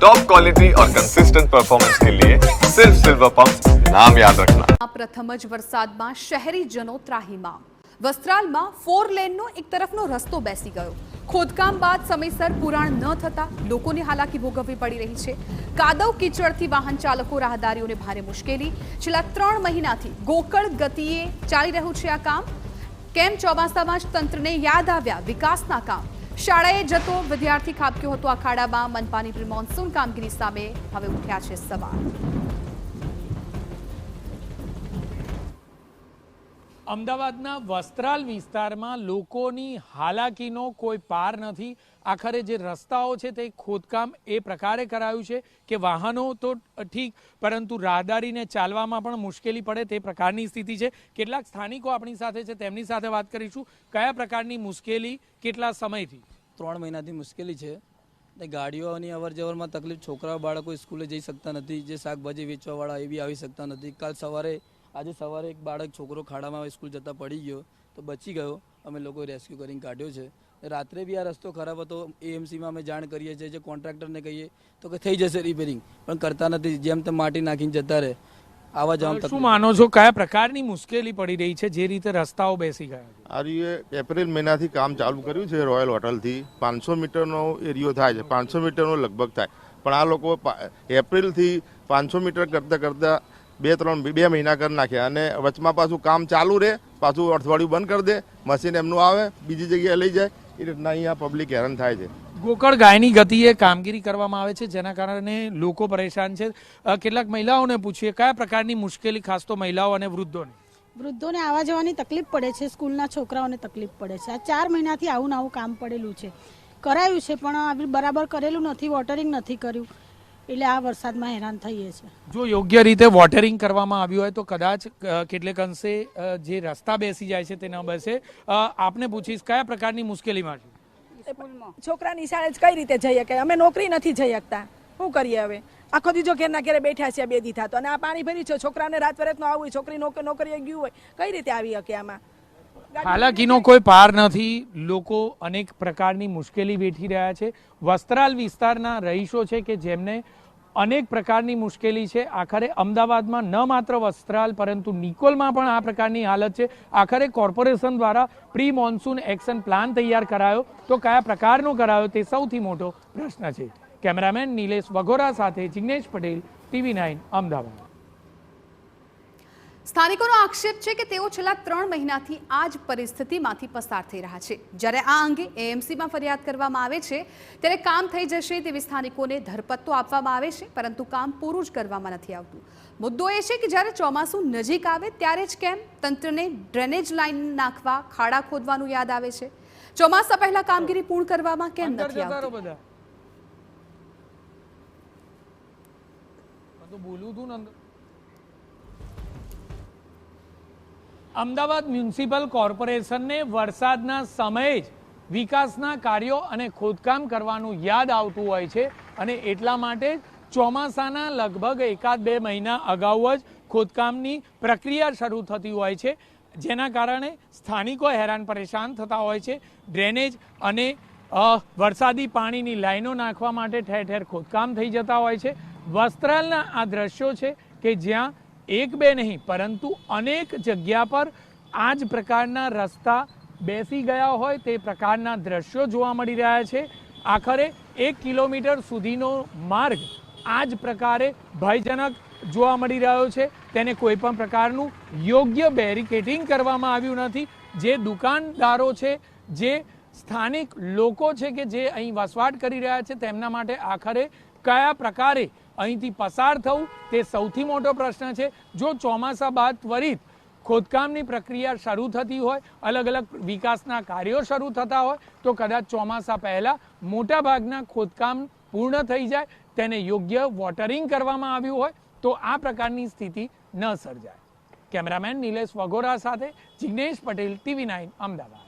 Top quality और consistent performance के लिए सिर्फ सिल्वर पंप नाम याद रखना। प्रथम ज वरसादमां शहेरीजनो ત્રાહીમામ। વસ્ત્રાલમાં 4 લેનનો એક તરફનો રસ્તો બેસી ગયો। ખોદકામ બાદ સમયસર પુરાણ ન થતા લોકોને હાલાકી ભોગવવી પડી રહી છે। કાદવ કીચડથી વાહન ચાલકો રાહદારીઓને ભારે મુશ્કેલી। છેલ્લા 3 મહિનાથી ગોકળ ગતિએ ચાલી રહ્યું છે આ કામ। કેમ ચોમાસામાં જ તંત્રને યાદ આવ્યા વિકાસના કામ। શાળાએ જતો વિદ્યાર્થી ખાબક્યો હતો આ ખાડામાં। મનપાની પ્રી મોન્સૂન કામગીરી સામે હવે ઉઠ્યા છે સવાલ। અમદાવાદના વસ્ત્રાલ વિસ્તારમાં લોકોની હાલાકીનો કોઈ પાર નથી। આખરે જે રસ્તાઓ છે તે ખોદકામ એ પ્રકારે કરાયું છે કે વાહનો તો ઠીક, પરંતુ રાહદારીને ચાલવામાં પણ મુશ્કેલી પડે તે પ્રકારની સ્થિતિ છે। કેટલાક સ્થાનિકો આપણી સાથે છે, તેમની સાથે વાત કરીશું। કયા પ્રકારની મુશ્કેલી, કેટલા સમયથી? 3 મહિનાથી મુશ્કેલી છે ને ગાડીઓની અવર જવરમાં તકલીફ। છોકરાઓ બાળકો સ્કૂલે જઈ શકતા નથી, જે શાકભાજી વેચવાવાળા એ બી આવી શકતા નથી। આજે સવારે એક બાળક છોકરો ખાડામાં સ્કૂલ જતા પડી ગયો તો બચી ગયો, અમે લોકો રેસ્ક્યુ કરીને કાઢ્યો છે। રાત્રે બી આ રસ્તો ખરાબ હતો। એએમસીમાં અમે જાણ કરીએ છીએ, જે કોન્ટ્રાક્ટરને કહીએ તો કે થઈ જશે રિપેરિંગ, પણ કરતા નથી। જેમ તેમ માટી નાખીને જતા રહે। આવા જવા શું માનો છો, કયા પ્રકારની મુશ્કેલી પડી રહી છે જે રીતે રસ્તાઓ બેસી ગયા? આ એપ્રિલ મહિનાથી કામ ચાલુ કર્યું છે રોયલ હોટલથી। 500 મીટરનો એરિયો થાય છે, 500 મીટરનો લગભગ થાય, પણ આ લોકો એપ્રિલથી 500 મીટર કરતાં કરતાં 2 મહિના કરી નાખ્યા। અને વચમાં પાછું કામ ચાલુ રહે, પાછું અઠવાડિયું બંધ કરી દે, મશીન એમનું આવે બીજી જગ્યાએ લઈ જાય। એ રીતના અહીંયા પબ્લિક હેરાન થાય છે। ગોકળ ગાયની ગતિએ કામગીરી કરવામાં આવે છે, જેના કારણે લોકો પરેશાન છે। કેટલાક મહિલાઓને પૂછીએ કયા પ્રકારની મુશ્કેલી, ખાસ તો મહિલાઓ અને વૃદ્ધોને આવવા જવાની તકલીફ પડે છે, સ્કૂલના છોકરાઓને તકલીફ પડે છે। આ 4 મહિનાથી આવું નવું કામ પડેલું છે, કરાયું છે પણ બરાબર કરેલું નથી, વોટરિંગ નથી કર્યું, એટલે આ વરસાદમાં હેરાન થઈએ છીએ। જો યોગ્ય રીતે વોટરિંગ કરવામાં આવ્યું હોય તો કદાચ કેટલેક અંશે જે રસ્તા બેસી જાય છે તે ન બેસે। આપને પૂછીશ કયા પ્રકારની મુશ્કેલીમાં છે? છોકરા નિશાળે જ કઈ રીતે જઈએ કે અમે નોકરી નથી જઈ શકતા, શું કરીએ હવે? આખો દીજો ઘેરના ઘેરે બેઠા છે 2 દી થતો, અને આ પાણી ભર્યું છે। છોકરાને રાત વરસ નો આવવું હોય, છોકરી નોકરીએ ગયું હોય, કઈ રીતે આવી શકે આમાં? હાલાકીનો કોઈ પાર નથી। લોકો અનેક પ્રકારની મુશ્કેલી વેઠી રહ્યા છે। વસ્ત્રાલ વિસ્તારના રહીશો છે કે જેમને અનેક પ્રકારની મુશ્કેલી છે। આખરે અમદાવાદમાં ન માત્ર વસ્ત્રાલ પરંતુ નિકોલમાં પણ આ પ્રકારની હાલત છે। આખરે કોર્પોરેશન દ્વારા પ્રી મોન્સૂન એક્શન પ્લાન તૈયાર કરાયો, તો કયા પ્રકારનો કરાયો તે સૌથી મોટો પ્રશ્ન છે। કેમેરામેન નિલેશ વઘોરા સાથે જિગ્નેશ પટેલ, TV9 અમદાવાદ। સ્થાનિકોનો આક્ષેપ છે કે તેઓ છેલ્લા 3 મહિનાથી આ જ પરિસ્થિતિમાંથી પસાર થઈ રહ્યા છે। જ્યારે આ અંગે એએમસીમાં ફરિયાદ કરવામાં આવે છે ત્યારે કામ થઈ જશે તેવી સ્થાનિકોને ધરપત્તો આપવામાં આવે છે, પરંતુ કામ પૂરું જ કરવામાં નથી આવતું। મુદ્દો એ છે કે જ્યારે ચોમાસું નજીક આવે ત્યારે જ કેમ તંત્રને ડ્રેનેજ લાઇન નાખવા, ખાડા ખોદવાનું યાદ આવે છે? ચોમાસા પહેલા કામગીરી પૂર્ણ કરવામાં કેમ નથી આવતી? અમદાવાદ મ્યુનિસિપલ કોર્પોરેશનને વરસાદના સમયે જ વિકાસના કાર્યો અને ખોદકામ કરવાનું યાદ આવતું હોય છે, અને એટલા માટે ચોમાસાના લગભગ 1-2 મહિના અગાઉ જ ખોદકામની પ્રક્રિયા શરૂ થતી હોય છે, જેના કારણે સ્થાનિકો હેરાન પરેશાન થતા હોય છે। ડ્રેનેજ અને વરસાદી પાણીની લાઈનો નાખવા માટે ઠેર ઠેર ખોદકામ થઈ જતા હોય છે। વસ્ત્રાલના આ દ્રશ્યો છે કે જ્યાં 1-2 નહીં પરંતુ અનેક જગ્યા પર આ જ પ્રકારના રસ્તા બેસી ગયા હોય તે પ્રકારના દ્રશ્યો જોવા મળી રહ્યા છે। આખરે 1 કિલોમીટર સુધીનો માર્ગ આ જ પ્રકારે ભયજનક જોવા મળી રહ્યો છે। તેને કોઈ પણ પ્રકારનું યોગ્ય બેરિકેડિંગ કરવામાં આવ્યું નથી। જે દુકાનદારો છે, જે સ્થાનિક લોકો છે કે જે અહીં વસવાટ કરી રહ્યા છે, તેમના માટે આખરે કયા પ્રકારે અહીંથી પસાર થવું તે સૌથી મોટો પ્રશ્ન છે। જો ચોમાસા બાદ ત્વરિત ખોદકામની પ્રક્રિયા શરૂ થતી હોય, અલગ અલગ વિકાસના કાર્યો શરૂ થતા હોય, તો કદાચ ચોમાસા પહેલા મોટા ભાગના ખોદકામ પૂર્ણ થઈ જાય, તેને યોગ્ય વોટરિંગ કરવામાં આવ્યું હોય તો આ પ્રકારની સ્થિતિ ન સર્જાય। કેમેરામેન નિલેશ વઘોરા સાથે જિગ્નેશ પટેલ, TV9 અમદાવાદ।